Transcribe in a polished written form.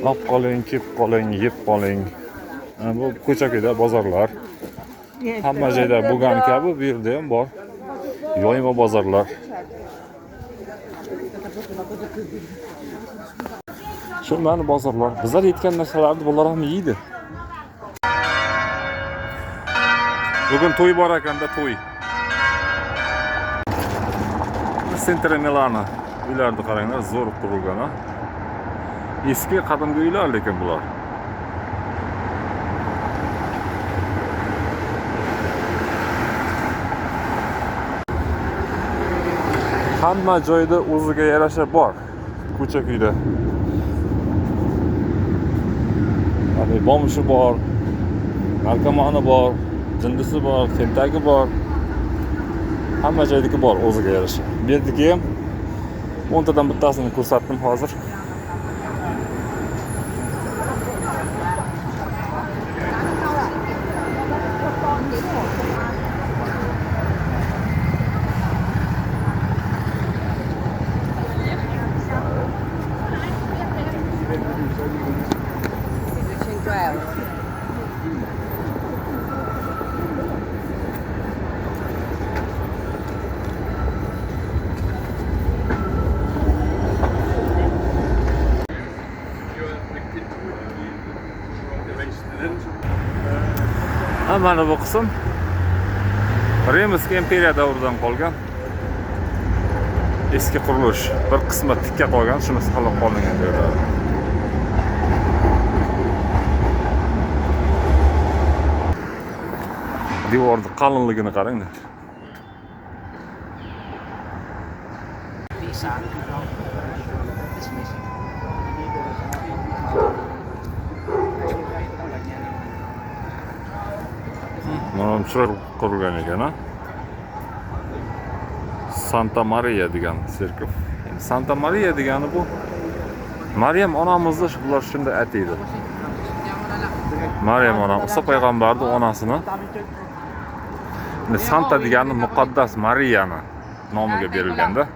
Olib qoling, kelib qoling, yeb qoling. Bu ko'cha-ko'yda bozorlar. Hamma joyda bo'lgan kabi bu yerda ham bor. Yoyma bozorlar. Shu mana bozorlar. Bizlar yetgan narsalarni bular ham yeydi. Bugun to'y bor ekanda, to'y. Centro Milano. Uylarni qaranglar, zo'r qurilgan, ha. Eski qadimgi uylar lekin bular. Hamma joyda o'ziga yarasha bor. Ko'cha-ko'yda. Abi bomshi bor, narkomani bor, jindisi bor, tentagi bor. Hamma joydagi bor o'ziga yarasha. Bu yerdagi ham 10 tadan bittasini ko'rsatdim hozir. Mana bu qism Rimskiy imperiya davridan qolgan eski qurilish. Bir qismi tikka qolgan, shuni saqlab qolingan joylari. Devorning qalinligini qaranglar. Mana shular qurilgan ekan, ha. Santa Maria degan serkov. Santa Maria degani bu Maryam onamizni ular shunday ataydi. Maryam onamiz, Iso payg'ambarning onasini. Santa degani muqaddas Mariyani nomiga berilganda.